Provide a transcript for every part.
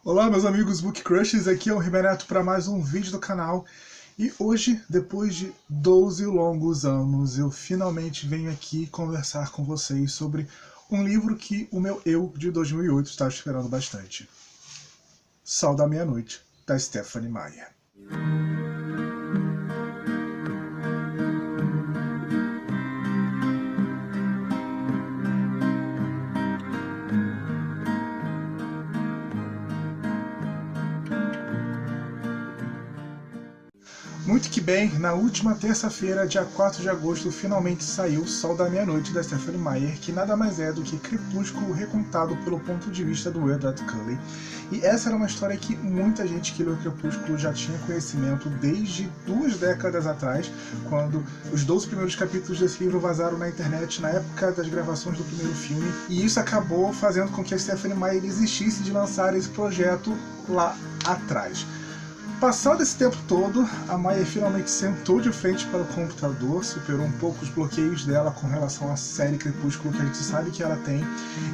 Olá meus amigos Book Crushers, aqui é o Ribeneto para mais um vídeo do canal. E hoje, depois de 12 longos anos, eu finalmente venho aqui conversar com vocês sobre um livro que o meu eu de 2008 estava esperando bastante. Sol da Meia-Noite, da Stephenie Meyer. Muito que bem, na última terça-feira, dia 4 de agosto, finalmente saiu Sol da Meia-Noite, da Stephenie Meyer, que nada mais é do que Crepúsculo recontado pelo ponto de vista do Edward Cullen. E essa era uma história que muita gente que leu Crepúsculo já tinha conhecimento desde 2 décadas atrás, quando os 12 primeiros capítulos desse livro vazaram na internet na época das gravações do primeiro filme, e isso acabou fazendo com que a Stephenie Meyer desistisse de lançar esse projeto lá atrás. Passado esse tempo todo, a Meyer finalmente sentou de frente para o computador, superou um pouco os bloqueios dela com relação à série Crepúsculo que a gente sabe que ela tem,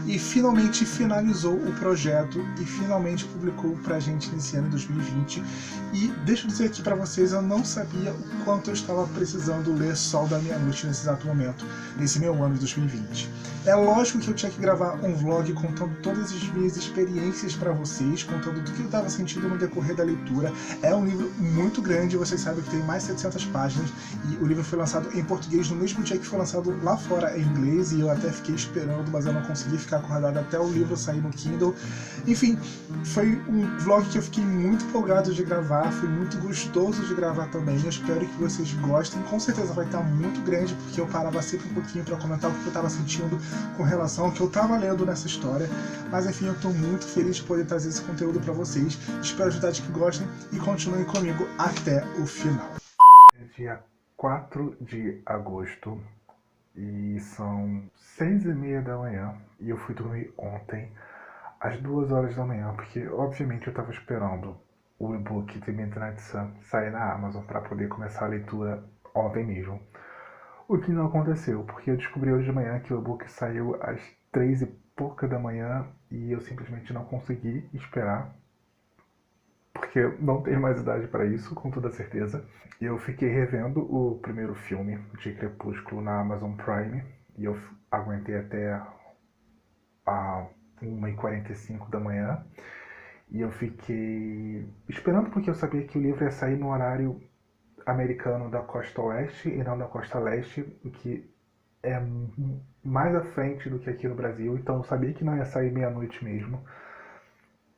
e finalmente finalizou o projeto e finalmente publicou pra gente nesse ano de 2020. E deixa eu dizer aqui pra vocês, eu não sabia o quanto eu estava precisando ler Sol da Meia-Noite nesse exato momento, nesse meu ano de 2020. É lógico que eu tinha que gravar um vlog contando todas as minhas experiências pra vocês, contando do que eu estava sentindo no decorrer da leitura. É um livro muito grande, vocês sabem que tem mais de 700 páginas, e o livro foi lançado em português no mesmo dia que foi lançado lá fora em inglês, e eu até fiquei esperando, mas eu não consegui ficar acordado até o livro sair no Kindle. Enfim, foi um vlog que eu fiquei muito empolgado de gravar, foi muito gostoso de gravar também. Eu espero que vocês gostem. Com certeza vai estar muito grande, porque eu parava sempre um pouquinho para comentar o que eu estava sentindo com relação ao que eu estava lendo nessa história. Mas enfim, eu estou muito feliz de poder trazer esse conteúdo para vocês. Espero de verdade que gostem e continuem comigo até o final. É dia 4 de agosto e são 6h30 da manhã, e eu fui dormir ontem às 2 horas da manhã, porque obviamente eu estava esperando o e-book de Midnight Sun sair na Amazon para poder começar a leitura ontem mesmo. O que não aconteceu, porque eu descobri hoje de manhã que o e-book saiu às 3 e pouca da manhã e eu simplesmente não consegui esperar, porque eu não tenho mais idade para isso, com toda certeza. Eu fiquei revendo o primeiro filme de Crepúsculo na Amazon Prime, e eu aguentei até a 1h45 da manhã, e eu fiquei esperando porque eu sabia que o livro ia sair no horário americano da costa oeste e não da costa leste, o que é mais à frente do que aqui no Brasil, então eu sabia que não ia sair meia-noite mesmo.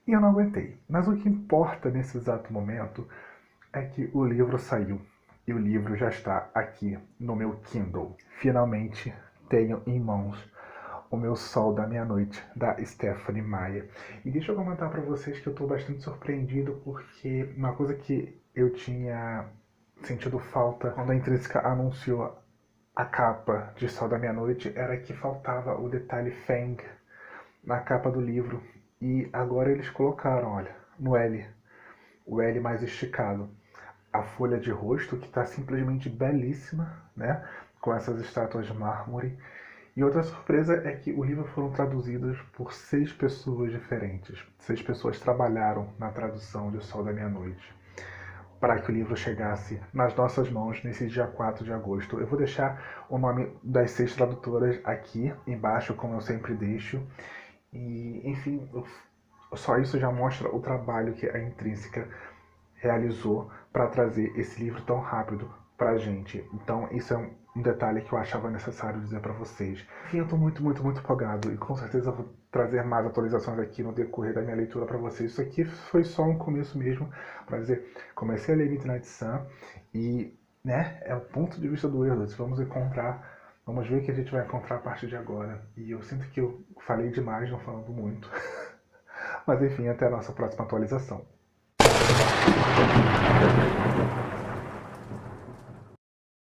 E eu não aguentei. Mas o que importa nesse exato momento é que o livro saiu. E o livro já está aqui no meu Kindle. Finalmente tenho em mãos o meu Sol da Meia-Noite, da Stephenie Meyer. E deixa eu comentar para vocês que eu estou bastante surpreendido, porque uma coisa que eu tinha sentido falta quando a Intrínseca anunciou a capa de Sol da Meia-Noite era que faltava o detalhe Fang na capa do livro. E agora eles colocaram, olha, no L, o L mais esticado, a folha de rosto, que está simplesmente belíssima, né? Com essas estátuas de mármore. E outra surpresa é que o livro foram traduzidos por 6 pessoas diferentes. 6 pessoas trabalharam na tradução de Sol da Meia-Noite para que o livro chegasse nas nossas mãos nesse dia 4 de agosto. Eu vou deixar o nome das 6 tradutoras aqui embaixo, como eu sempre deixo. E, enfim, só isso já mostra o trabalho que a Intrínseca realizou para trazer esse livro tão rápido pra gente. Então, isso é um detalhe que eu achava necessário dizer para vocês. Enfim, eu tô muito empolgado e com certeza vou trazer mais atualizações aqui no decorrer da minha leitura para vocês. Isso aqui foi só um começo mesmo, para dizer, comecei a ler Midnight Sun e, né, é o ponto de vista do Edward. Vamos ver o que a gente vai encontrar a partir de agora. E eu sinto que eu falei demais, não falando muito. Mas enfim, até a nossa próxima atualização.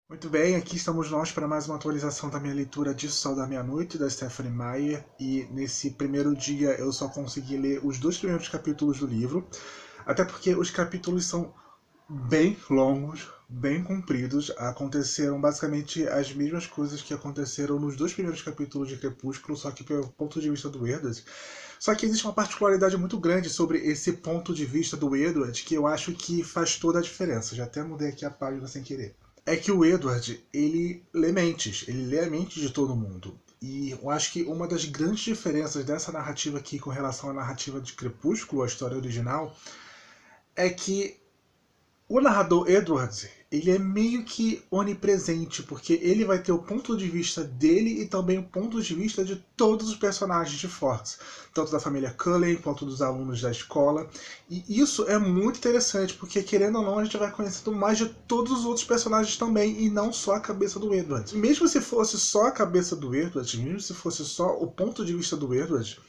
Muito bem, aqui estamos nós para mais uma atualização da minha leitura de Sol da Meia-Noite, da Stephenie Meyer. E nesse primeiro dia eu só consegui ler os 2 primeiros capítulos do livro, até porque os capítulos são bem longos, bem compridos. Aconteceram basicamente as mesmas coisas que aconteceram nos 2 primeiros capítulos de Crepúsculo, só que pelo ponto de vista do Edward. Só que existe uma particularidade muito grande sobre esse ponto de vista do Edward que eu acho que faz toda a diferença. Já até mudei aqui a página sem querer. É que o Edward, ele lê mentes, ele lê a mente de todo mundo. E eu acho que uma das grandes diferenças dessa narrativa aqui com relação à narrativa de Crepúsculo, a história original, é que o narrador Edward, ele é meio que onipresente, porque ele vai ter o ponto de vista dele e também o ponto de vista de todos os personagens de Forks, tanto da família Cullen quanto dos alunos da escola. E isso é muito interessante, porque querendo ou não, a gente vai conhecendo mais de todos os outros personagens também, e não só a cabeça do Edward. Mesmo se fosse só a cabeça do Edward, mesmo se fosse só o ponto de vista do Edward,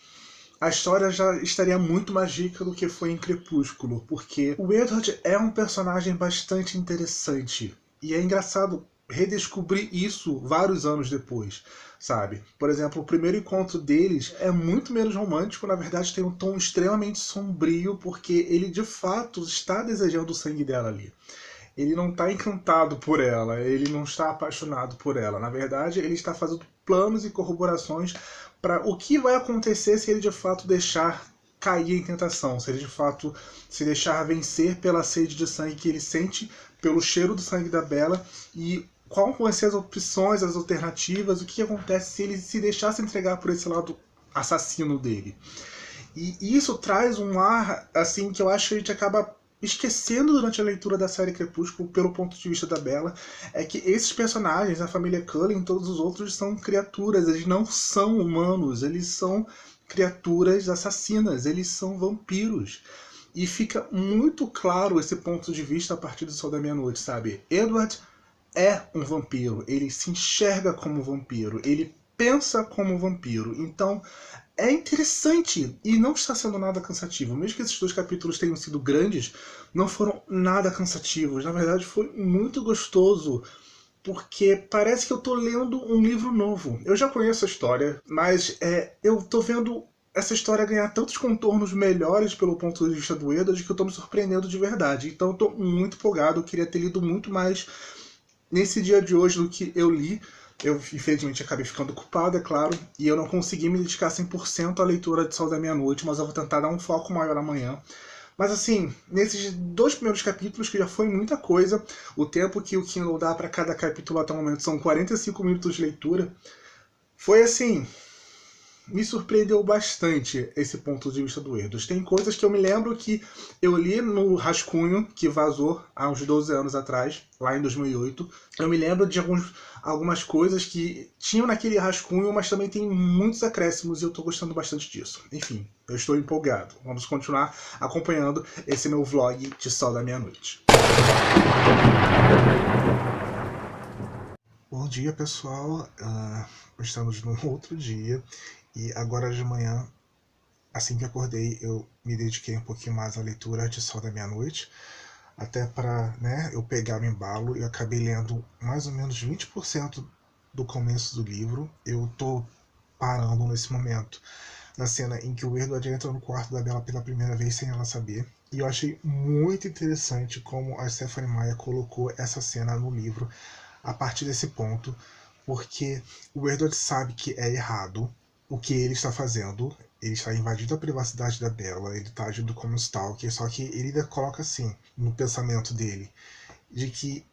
a história já estaria muito mais rica do que foi em Crepúsculo, porque o Edward é um personagem bastante interessante. E é engraçado redescobrir isso vários anos depois, sabe? Por exemplo, o primeiro encontro deles é muito menos romântico, na verdade tem um tom extremamente sombrio, porque ele de fato está desejando o sangue dela ali. Ele não está encantado por ela, ele não está apaixonado por ela. Na verdade, ele está fazendo planos e corroborações para o que vai acontecer se ele de fato deixar cair em tentação, se ele de fato se deixar vencer pela sede de sangue que ele sente, pelo cheiro do sangue da Bella, e qual vão ser as opções, as alternativas, o que acontece se ele se deixasse entregar por esse lado assassino dele. E isso traz um ar assim que eu acho que a gente acaba esquecendo durante a leitura da série Crepúsculo, pelo ponto de vista da Bella, é que esses personagens, a família Cullen e todos os outros, são criaturas, eles não são humanos, eles são criaturas assassinas, eles são vampiros. E fica muito claro esse ponto de vista a partir do Sol da Meia-Noite, sabe? Edward é um vampiro, ele se enxerga como vampiro, ele pensa como vampiro. Então, é interessante e não está sendo nada cansativo. Mesmo que esses 2 capítulos tenham sido grandes, não foram nada cansativos. Na verdade, foi muito gostoso, porque parece que eu estou lendo um livro novo. Eu já conheço a história, mas eu estou vendo essa história ganhar tantos contornos melhores pelo ponto de vista do Edward que eu estou me surpreendendo de verdade. Então eu estou muito empolgado, eu queria ter lido muito mais nesse dia de hoje do que eu li. Eu, infelizmente, acabei ficando ocupado, é claro, e eu não consegui me dedicar 100% à leitura de Sol da Meia-Noite, mas eu vou tentar dar um foco maior amanhã. Mas assim, nesses 2 primeiros capítulos, que já foi muita coisa, o tempo que o Kindle dá para cada capítulo até o momento são 45 minutos de leitura, foi assim, me surpreendeu bastante esse ponto de vista do Edward. Tem coisas que eu me lembro que eu li no rascunho que vazou há uns 12 anos atrás, lá em 2008. Eu me lembro de algumas coisas que tinham naquele rascunho, mas também tem muitos acréscimos e eu estou gostando bastante disso. Enfim, eu estou empolgado. Vamos continuar acompanhando esse meu vlog de Sol da Meia-Noite. Bom dia, pessoal. Estamos num outro dia. E agora de manhã, assim que acordei, eu me dediquei um pouquinho mais à leitura de Sol da Meia-Noite, até para eu pegar o embalo. Eu acabei lendo mais ou menos 20% do começo do livro. Eu tô parando nesse momento, na cena em que o Edward entra no quarto da Bella pela primeira vez sem ela saber. E eu achei muito interessante como a Stephenie Meyer colocou essa cena no livro a partir desse ponto, porque o Edward sabe que é errado o que ele está fazendo. Ele está invadindo a privacidade da Bella, ele está agindo como um stalker, só que ele ainda coloca assim, no pensamento dele, de que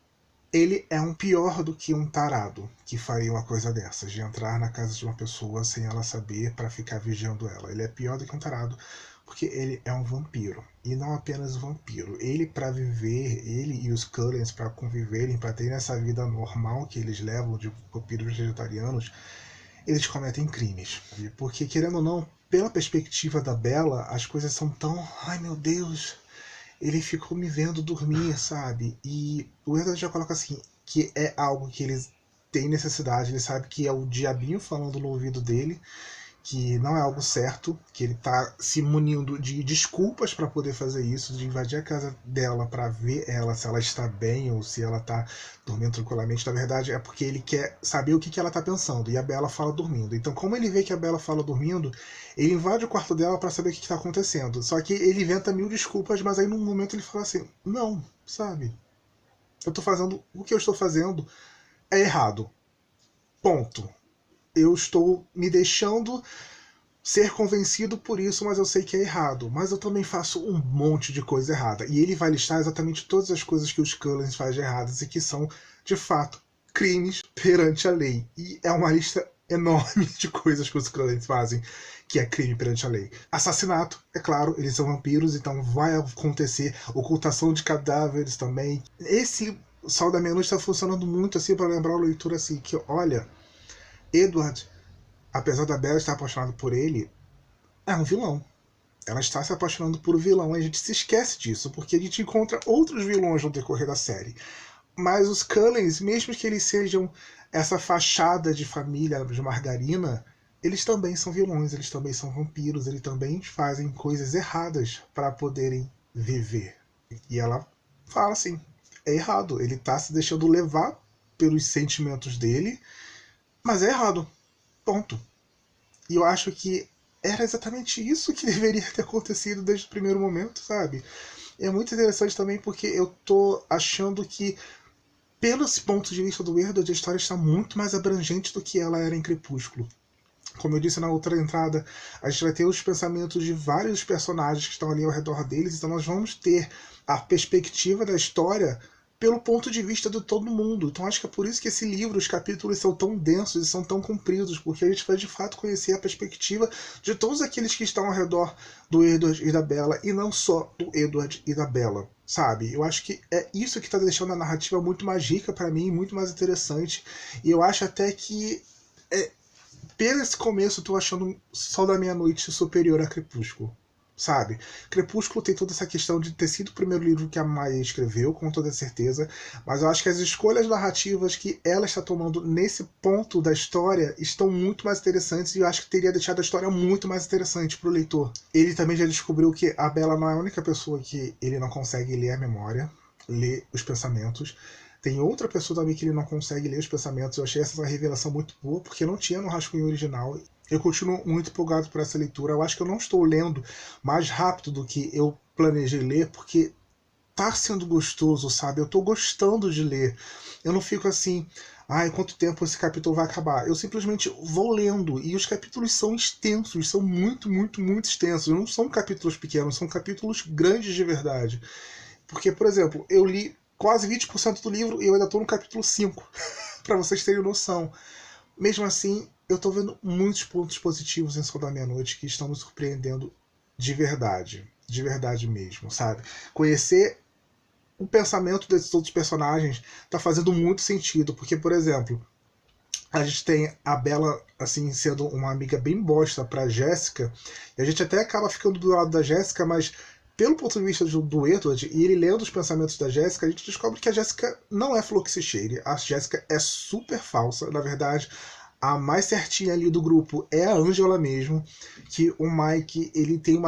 ele é um pior do que um tarado que faria uma coisa dessas, de entrar na casa de uma pessoa sem ela saber para ficar vigiando ela. Ele é pior do que um tarado porque ele é um vampiro. E não apenas um vampiro. Ele, para viver, ele e os Cullens, para conviverem, para terem essa vida normal que eles levam de vampiros vegetarianos, eles cometem crimes. Porque, querendo ou não, pela perspectiva da Bella, as coisas são tão... Ai, meu Deus, ele ficou me vendo dormir, sabe? E o Edward já coloca assim, que é algo que eles têm necessidade, ele sabe que é o diabinho falando no ouvido dele, que não é algo certo, que ele tá se munindo de desculpas para poder fazer isso, de invadir a casa dela para ver ela, se ela está bem ou se ela tá dormindo tranquilamente. Na verdade é porque ele quer saber o que ela tá pensando, e a Bella fala dormindo. Então, como ele vê que a Bella fala dormindo, ele invade o quarto dela para saber o que tá acontecendo. Só que ele inventa 1000 desculpas, mas aí num momento ele fala assim, não, sabe, eu tô fazendo o que eu estou fazendo é errado, ponto. Eu estou me deixando ser convencido por isso, mas eu sei que é errado. Mas eu também faço um monte de coisa errada. E ele vai listar exatamente todas as coisas que os Cullens fazem de erradas e que são, de fato, crimes perante a lei. E é uma lista enorme de coisas que os Cullens fazem que é crime perante a lei. Assassinato, é claro, eles são vampiros, então vai acontecer ocultação de cadáveres também. Esse Sol da Meia-Noite está funcionando muito assim para lembrar o leitor assim, que olha, Edward, apesar da Bella estar apaixonada por ele, é um vilão. Ela está se apaixonando por um vilão. A gente se esquece disso, porque a gente encontra outros vilões no decorrer da série. Mas os Cullens, mesmo que eles sejam essa fachada de família de margarina, eles também são vilões, eles também são vampiros, eles também fazem coisas erradas para poderem viver. E ela fala assim, é errado, ele está se deixando levar pelos sentimentos dele, mas é errado, ponto. E eu acho que era exatamente isso que deveria ter acontecido desde o primeiro momento, sabe? É muito interessante também porque eu tô achando que, pelos pontos de vista do Edward, a história está muito mais abrangente do que ela era em Crepúsculo. Como eu disse na outra entrada, a gente vai ter os pensamentos de vários personagens que estão ali ao redor deles, então nós vamos ter a perspectiva da história pelo ponto de vista de todo mundo. Então acho que é por isso que esse livro, os capítulos são tão densos e são tão compridos, porque a gente vai de fato conhecer a perspectiva de todos aqueles que estão ao redor do Edward e da Bella, e não só do Edward e da Bella, sabe? Eu acho que é isso que está deixando a narrativa muito mais rica para mim, muito mais interessante, e eu acho até que pelo esse começo eu tô achando Sol da Meia-Noite superior a Crepúsculo, sabe? Crepúsculo tem toda essa questão de ter sido o primeiro livro que a Maia escreveu, com toda certeza, mas eu acho que as escolhas narrativas que ela está tomando nesse ponto da história estão muito mais interessantes, e eu acho que teria deixado a história muito mais interessante para o leitor. Ele também já descobriu que a Bella não é a única pessoa que ele não consegue ler a memória, ler os pensamentos. Tem outra pessoa também que ele não consegue ler os pensamentos. Eu achei essa revelação muito boa, porque não tinha no rascunho original. Eu continuo muito empolgado por essa leitura. Eu acho que eu não estou lendo mais rápido do que eu planejei ler, porque tá sendo gostoso, sabe? Eu tô gostando de ler. Eu não fico assim, ai, quanto tempo esse capítulo vai acabar? Eu simplesmente vou lendo. E os capítulos são extensos, são muito, muito, muito extensos. Não são capítulos pequenos, são capítulos grandes de verdade. Porque, por exemplo, eu li quase 20% do livro e eu ainda estou no capítulo 5, para vocês terem noção. Mesmo assim, eu estou vendo muitos pontos positivos em Sol da Meia-Noite que estão me surpreendendo de verdade mesmo, sabe? Conhecer o pensamento desses outros personagens está fazendo muito sentido, porque, por exemplo, a gente tem a Bella assim sendo uma amiga bem bosta para Jéssica, e a gente até acaba ficando do lado da Jéssica, mas pelo ponto de vista do Edward, e ele lendo os pensamentos da Jéssica, a gente descobre que a Jéssica não é flor que se cheire. A Jéssica é super falsa. Na verdade, a mais certinha ali do grupo é a Angela mesmo, que o Mike ele tem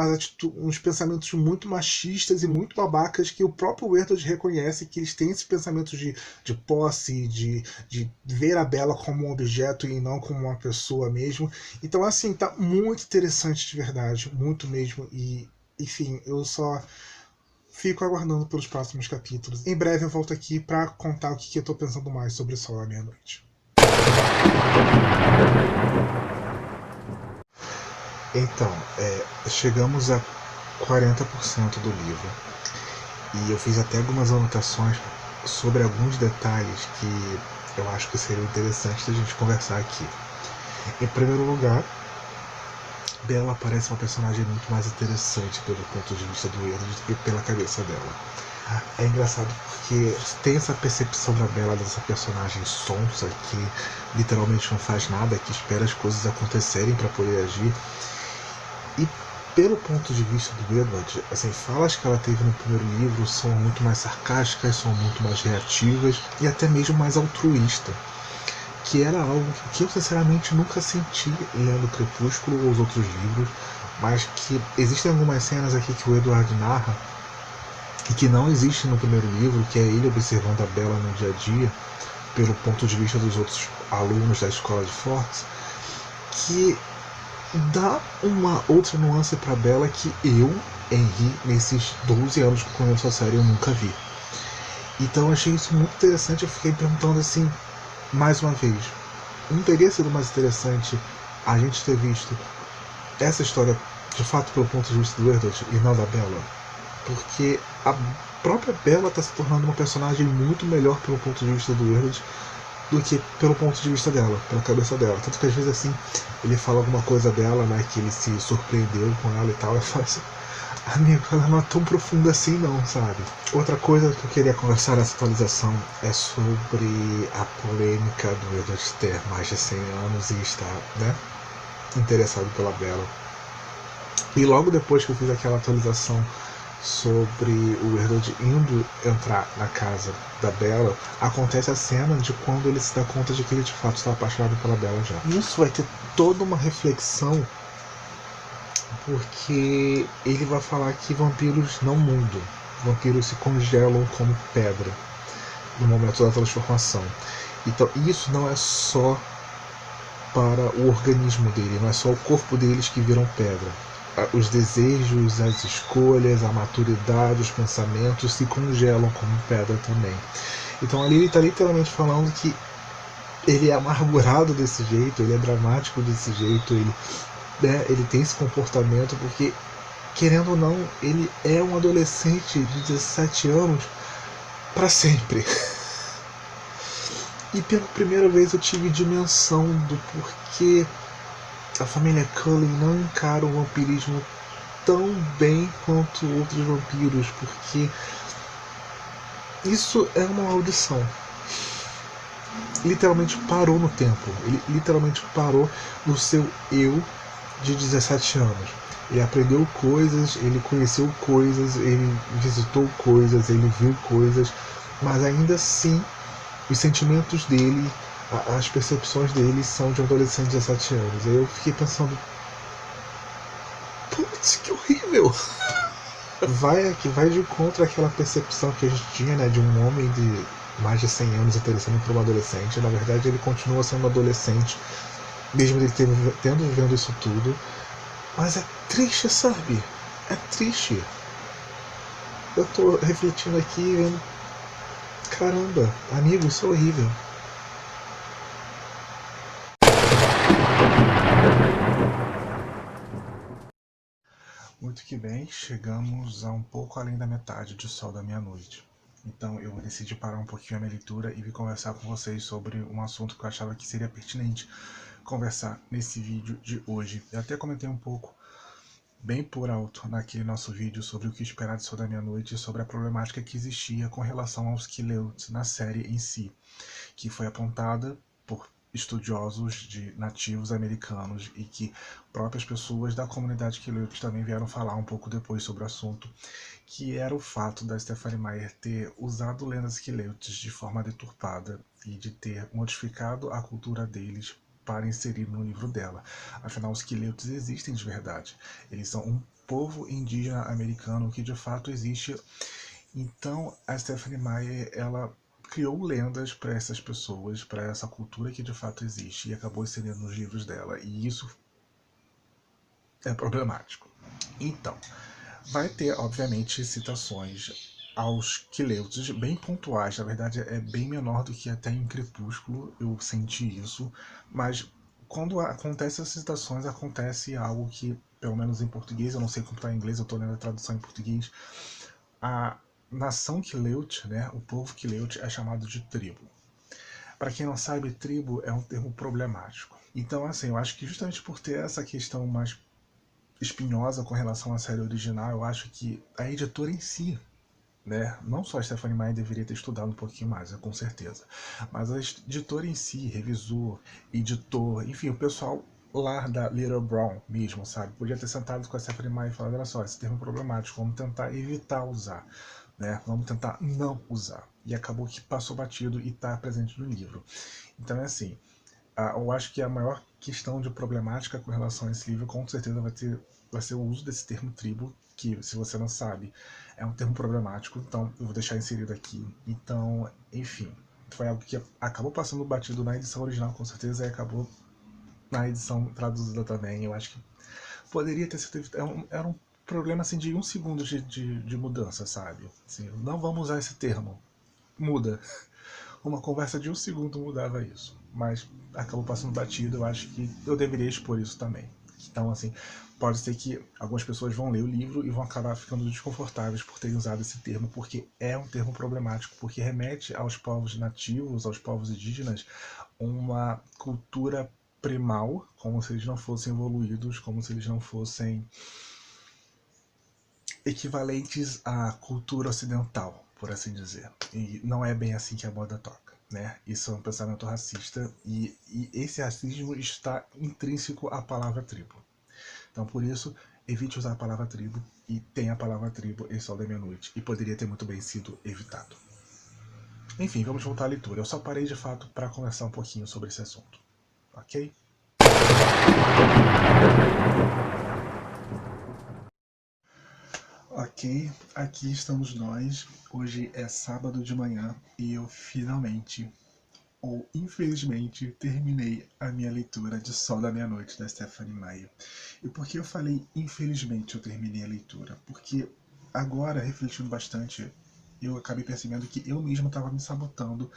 uns pensamentos muito machistas e muito babacas que o próprio Edward reconhece, que eles têm esses pensamentos de posse, de ver a Bella como um objeto e não como uma pessoa mesmo. Então, assim, tá muito interessante de verdade, muito mesmo, e enfim, eu só fico aguardando pelos próximos capítulos. Em breve eu volto aqui para contar o que eu tô pensando mais sobre o Sol da Meia-Noite. Então, chegamos a 40% do livro. E eu fiz até algumas anotações sobre alguns detalhes que eu acho que seria interessante da gente conversar aqui. Em primeiro lugar, Bella parece uma personagem muito mais interessante pelo ponto de vista do Edward do que pela cabeça dela. É engraçado porque tem essa percepção da Bella dessa personagem sonsa que literalmente não faz nada, que espera as coisas acontecerem para poder agir. E pelo ponto de vista do Edward, assim, falas que ela teve no primeiro livro são muito mais sarcásticas, são muito mais reativas e até mesmo mais altruísta, que era algo que eu sinceramente nunca senti lendo Crepúsculo ou os outros livros, mas que existem algumas cenas aqui que o Edward narra e que não existe no primeiro livro, que é ele observando a Bella no dia a dia, pelo ponto de vista dos outros alunos da escola de Forks, que dá uma outra nuance para Bella que eu, Henry, nesses 12 anos que eu conheço a série, eu nunca vi. Então eu achei isso muito interessante, eu fiquei perguntando assim, mais uma vez, não teria sido mais interessante a gente ter visto essa história de fato pelo ponto de vista do Edward e não da Bella, porque a própria Bella está se tornando uma personagem muito melhor pelo ponto de vista do Edward do que pelo ponto de vista dela, pela cabeça dela. Tanto que às vezes assim, ele fala alguma coisa dela, né, que ele se surpreendeu com ela e tal, eu falo assim, amigo, ela não é tão profunda assim não, sabe? Outra coisa que eu queria conversar nessa atualização é sobre a polêmica do Edward ter mais de 100 anos e estar, né, interessado pela Bella. E logo depois que eu fiz aquela atualização sobre o Edward indo entrar na casa da Bella, acontece a cena de quando ele se dá conta de que ele de fato está apaixonado pela Bella já. Isso vai ter toda uma reflexão, porque ele vai falar que vampiros não mudam, vampiros se congelam como pedra no momento da transformação. Então isso não é só para o organismo dele, não é só o corpo deles que viram pedra. Os desejos, as escolhas, a maturidade, os pensamentos se congelam como pedra também. Então ali ele está literalmente falando que ele é amargurado desse jeito, ele é dramático desse jeito, ele tem esse comportamento porque, querendo ou não, ele é um adolescente de 17 anos para sempre. E pela primeira vez eu tive dimensão do porquê a família Cullen não encara o vampirismo tão bem quanto outros vampiros, porque isso é uma maldição. Literalmente parou no tempo, ele literalmente parou no seu eu de 17 anos. Ele aprendeu coisas, ele conheceu coisas, ele visitou coisas, ele viu coisas, mas ainda assim os sentimentos dele, as percepções dele são de um adolescente de 17 anos. Aí eu fiquei pensando, putz, que horrível! Vai de contra aquela percepção que a gente tinha, né, de um homem de mais de 100 anos interessando por um adolescente. Na verdade, ele continua sendo adolescente, mesmo ele tendo vivendo isso tudo. Mas é triste, sabe? É triste. Eu tô refletindo aqui e vendo, caramba, amigo, isso é horrível. Muito que bem, chegamos a um pouco além da metade de Sol da Meia-Noite. Então eu decidi parar um pouquinho a minha leitura e vir conversar com vocês sobre um assunto que eu achava que seria pertinente conversar nesse vídeo de hoje. Eu até comentei um pouco, bem por alto, naquele nosso vídeo sobre o que esperar de Sol da Meia-Noite e sobre a problemática que existia com relação aos Quileutes na série em si, que foi apontada por estudiosos de nativos americanos e que próprias pessoas da comunidade Quileute também vieram falar um pouco depois sobre o assunto, que era o fato da Stephenie Meyer ter usado lendas Quileutes de forma deturpada e de ter modificado a cultura deles para inserir no livro dela. Afinal, os Quileutes existem de verdade. Eles são um povo indígena americano que de fato existe. Então, a Stephenie Meyer, ela criou lendas para essas pessoas, para essa cultura que de fato existe, e acabou inserindo nos livros dela, e isso é problemático. Então, vai ter, obviamente, citações aos Quileutes bem pontuais, na verdade é bem menor do que até em Crepúsculo, eu senti isso, mas quando acontecem essas citações, acontece algo que, pelo menos em português, eu não sei como está em inglês, eu estou lendo a tradução em português, a nação Quileute, né, o povo Quileute é chamado de tribo. Para quem não sabe, tribo é um termo problemático. Então, assim, eu acho que justamente por ter essa questão mais espinhosa com relação à série original, eu acho que a editora em si, né, não só a Stephenie Meyer deveria ter estudado um pouquinho mais, com certeza, mas a editora em si, revisor, editor, enfim, o pessoal lá da Little Brown mesmo, sabe, podia ter sentado com a Stephenie Meyer e falado, olha só, esse termo é problemático, vamos tentar evitar usar, né, vamos tentar não usar. E acabou que passou batido e está presente no livro. Então é assim, eu acho que a maior questão de problemática com relação a esse livro, com certeza, vai ser o uso desse termo tribo, que, se você não sabe, é um termo problemático, então eu vou deixar inserido aqui. Então, enfim, foi algo que acabou passando batido na edição original, com certeza, e acabou na edição traduzida também. Eu acho que poderia ter sido... Era um problema, assim, de 1 segundo de mudança, sabe? Assim, não vamos usar esse termo. Muda. Uma conversa de 1 segundo mudava isso. Mas acabou passando batido, eu acho que eu deveria expor isso também. Então, assim, pode ser que algumas pessoas vão ler o livro e vão acabar ficando desconfortáveis por terem usado esse termo, porque é um termo problemático, porque remete aos povos nativos, aos povos indígenas, uma cultura primal, como se eles não fossem evoluídos, como se eles não fossem equivalentes à cultura ocidental, por assim dizer. E não é bem assim que a moda toca, né? Isso é um pensamento racista e esse racismo está intrínseco à palavra tribo. Então, por isso, evite usar a palavra tribo e tenha a palavra tribo em Sol da Meia-Noite. E poderia ter muito bem sido evitado. Enfim, vamos voltar à leitura. Eu só parei de fato para conversar um pouquinho sobre esse assunto. Ok? Ok, aqui estamos nós. Hoje é sábado de manhã e eu finalmente, ou infelizmente, terminei a minha leitura de Sol da Meia-Noite da Stephenie Meyer. E por que eu falei infelizmente eu terminei a leitura? Porque agora, refletindo bastante, eu acabei percebendo que eu mesmo estava me sabotando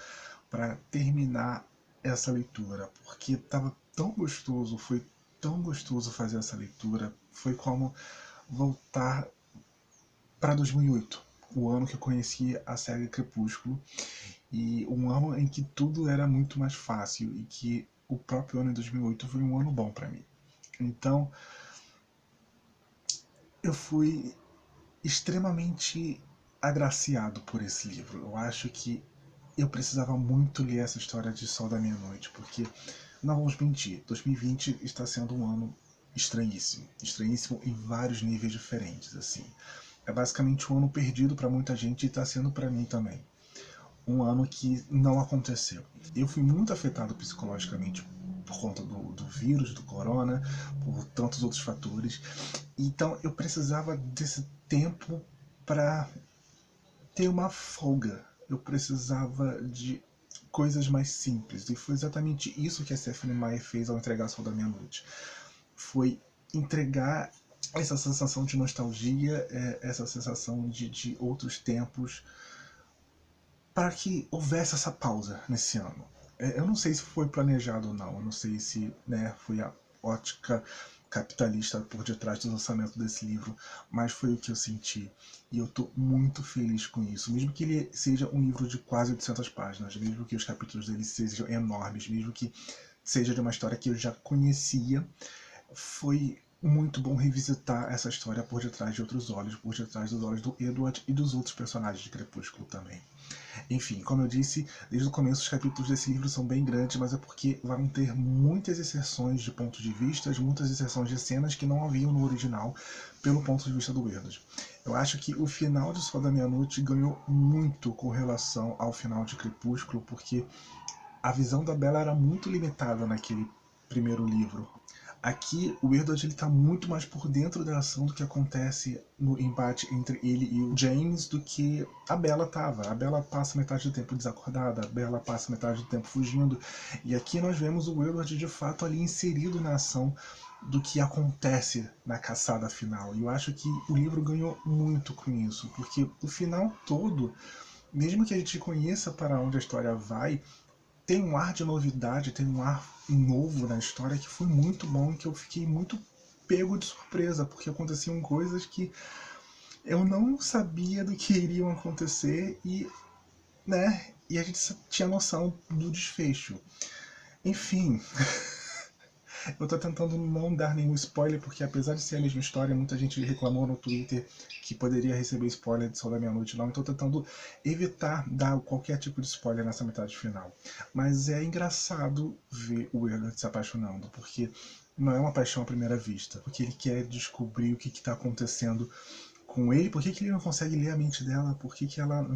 para terminar essa leitura, porque estava tão gostoso, foi tão gostoso fazer essa leitura, foi como voltar para 2008, o ano que eu conheci a série Crepúsculo, e um ano em que tudo era muito mais fácil e que o próprio ano de 2008 foi um ano bom para mim. Então, eu fui extremamente agraciado por esse livro. Eu acho que eu precisava muito ler essa história de Sol da Meia-Noite, porque, não vamos mentir, 2020 está sendo um ano estranhíssimo. Estranhíssimo em vários níveis diferentes, assim. É basicamente um ano perdido para muita gente e está sendo para mim também. Um ano que não aconteceu. Eu fui muito afetado psicologicamente por conta do vírus, do corona, por tantos outros fatores. Então eu precisava desse tempo para ter uma folga. Eu precisava de coisas mais simples. E foi exatamente isso que a Stephenie Meyer fez ao entregar Sol da Meia-Noite. Foi entregar essa sensação de nostalgia, essa sensação de outros tempos, para que houvesse essa pausa nesse ano. Eu não sei se foi planejado ou não, eu não sei se, né, foi a ótica capitalista por detrás do lançamento desse livro, mas foi o que eu senti. E eu estou muito feliz com isso, mesmo que ele seja um livro de quase 800 páginas, mesmo que os capítulos dele sejam enormes, mesmo que seja de uma história que eu já conhecia, foi muito bom revisitar essa história por detrás de outros olhos, por detrás dos olhos do Edward e dos outros personagens de Crepúsculo também. Enfim, como eu disse, desde o começo os capítulos desse livro são bem grandes, mas é porque vão ter muitas inserções de pontos de vista, muitas inserções de cenas que não haviam no original, pelo ponto de vista do Edward. Eu acho que o final de Sol da Meia-Noite ganhou muito com relação ao final de Crepúsculo, porque a visão da Bella era muito limitada naquele primeiro livro. Aqui o Edward está muito mais por dentro da ação do que acontece no embate entre ele e o James do que a Bella estava. A Bella passa metade do tempo desacordada, a Bella passa metade do tempo fugindo, e aqui nós vemos o Edward de fato ali inserido na ação do que acontece na caçada final. E eu acho que o livro ganhou muito com isso, porque o final todo, mesmo que a gente conheça para onde a história vai, tem um ar de novidade, tem um ar novo na história que foi muito bom, que eu fiquei muito pego de surpresa, porque aconteciam coisas que eu não sabia do que iriam acontecer e, né, e a gente tinha noção do desfecho. Enfim, eu tô tentando não dar nenhum spoiler, porque apesar de ser a mesma história, muita gente reclamou no Twitter que poderia receber spoiler de Sol da Meia-Noite não, então tô tentando evitar dar qualquer tipo de spoiler nessa metade final. Mas é engraçado ver o Edward se apaixonando, porque não é uma paixão à primeira vista, porque ele quer descobrir o que está acontecendo com ele, por que ele não consegue ler a mente dela, por que ela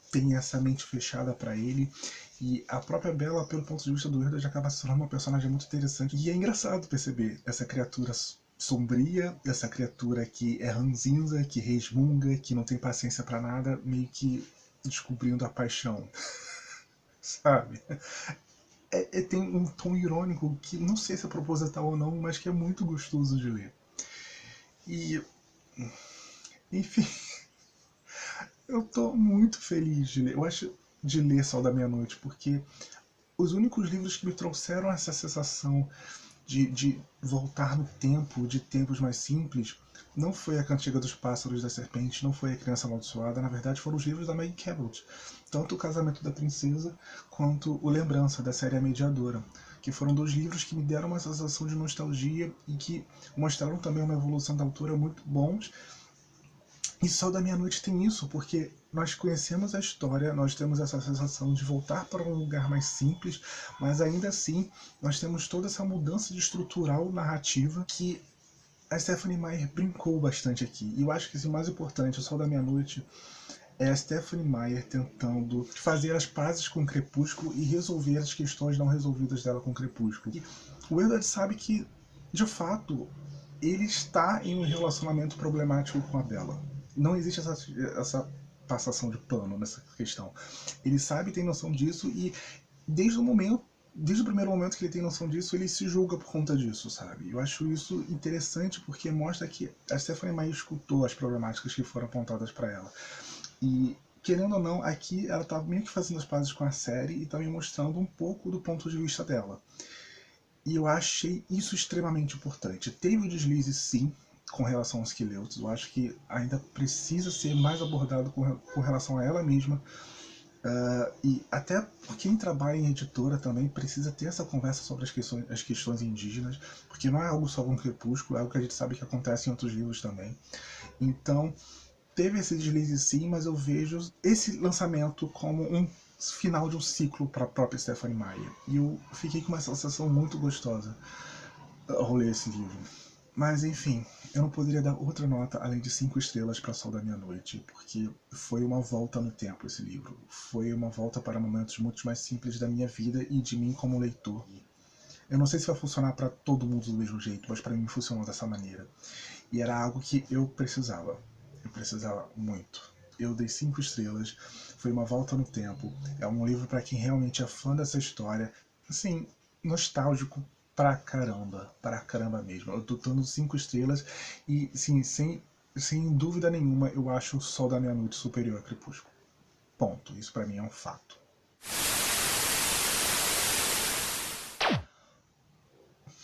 tem essa mente fechada para ele. E a própria Bella, pelo ponto de vista do Edward, acaba se tornando uma personagem muito interessante. E é engraçado perceber essa criatura sombria, essa criatura que é ranzinza, que resmunga, que não tem paciência para nada, meio que descobrindo a paixão. Sabe? Tem um tom irônico que não sei se é proposital ou não, mas que é muito gostoso de ler. E, enfim, eu tô muito feliz de ler. Eu acho de ler Sol da Meia-Noite, porque os únicos livros que me trouxeram essa sensação de voltar no tempo, de tempos mais simples, não foi A Cantiga dos Pássaros da Serpente, não foi A Criança Amaldiçoada, na verdade foram os livros da Meg Cabot. Tanto O Casamento da Princesa, quanto o Lembrança, da série A Mediadora, que foram 2 livros que me deram uma sensação de nostalgia e que mostraram também uma evolução da autora muito bons. E Sol da Meia-Noite tem isso, porque nós conhecemos a história, nós temos essa sensação de voltar para um lugar mais simples, mas ainda assim nós temos toda essa mudança de estrutural narrativa que a Stephenie Meyer brincou bastante aqui. E eu acho que o mais importante, O Sol da Meia-Noite, é a Stephenie Meyer tentando fazer as pazes com o Crepúsculo e resolver as questões não resolvidas dela com o Crepúsculo. E o Eddard sabe que, de fato, ele está em um relacionamento problemático com a Bella. Não existe essa passação de pano nessa questão. Ele sabe, tem noção disso, e desde o primeiro momento que ele tem noção disso, ele se julga por conta disso, sabe? Eu acho isso interessante porque mostra que a Stephenie Meyer escutou as problemáticas que foram apontadas para ela. E, querendo ou não, aqui ela tá meio que fazendo as pazes com a série e tá me mostrando um pouco do ponto de vista dela. E eu achei isso extremamente importante. Teve o deslize, sim, com relação aos Keleutos. Eu acho que ainda precisa ser mais abordado com relação a ela mesma. E até quem trabalha em editora também precisa ter essa conversa sobre as questões indígenas, porque não é algo só com o Crepúsculo, é algo que a gente sabe que acontece em outros livros também. Então, teve esse deslize sim, mas eu vejo esse lançamento como um final de um ciclo para a própria Stephenie Meyer. E eu fiquei com uma sensação muito gostosa ao ler esse livro. Mas enfim, eu não poderia dar outra nota além de 5 estrelas para Sol da Meia-Noite, porque foi uma volta no tempo esse livro. Foi uma volta para momentos muito mais simples da minha vida e de mim como leitor. Eu não sei se vai funcionar para todo mundo do mesmo jeito, mas para mim funcionou dessa maneira. E era algo que eu precisava. Eu precisava muito. Eu dei 5 estrelas, foi uma volta no tempo. É um livro para quem realmente é fã dessa história. Assim, nostálgico pra caramba mesmo. Eu tô dando 5 estrelas e, sim, sem dúvida nenhuma, eu acho O Sol da Meia-Noite superior a Crepúsculo. Ponto. Isso pra mim é um fato.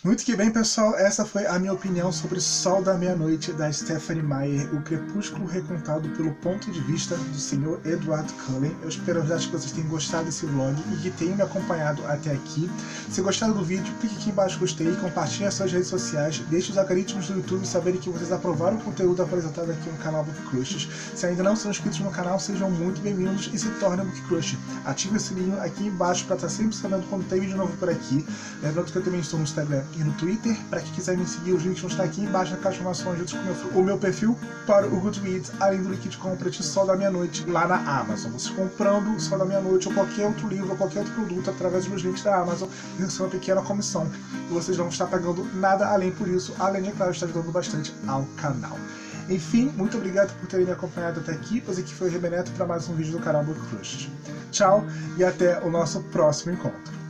Muito que bem, pessoal, essa foi a minha opinião sobre Sol da Meia-Noite, da Stephenie Meyer, o Crepúsculo recontado pelo ponto de vista do Sr. Edward Cullen. Eu espero que vocês tenham gostado desse vlog e que tenham me acompanhado até aqui. Se gostaram do vídeo, clique aqui embaixo gostei, compartilhe nas suas redes sociais, deixe os algoritmos do YouTube saberem que vocês aprovaram o conteúdo apresentado aqui no canal Book Crushes. Se ainda não são inscritos no canal, sejam muito bem-vindos e se tornem Book Crush. Ative o sininho aqui embaixo para estar sempre sabendo quando tem vídeo novo por aqui. Lembrando que eu também estou no Instagram e no Twitter. Para quem quiser me seguir, os links vão estar aqui embaixo na caixa de informações, junto com o meu perfil para o Goodreads, além do link de compra de Sol da Meia-Noite lá na Amazon. Vocês comprando Sol da Meia-Noite ou qualquer outro livro ou qualquer outro produto através dos meus links da Amazon, isso é uma pequena comissão e vocês não vão estar pagando nada além por isso, além de, claro, estar ajudando bastante ao canal. Enfim, muito obrigado por terem me acompanhado até aqui, pois aqui foi o Rebeneto para mais um vídeo do canal Book Crush. Tchau e até o nosso próximo encontro.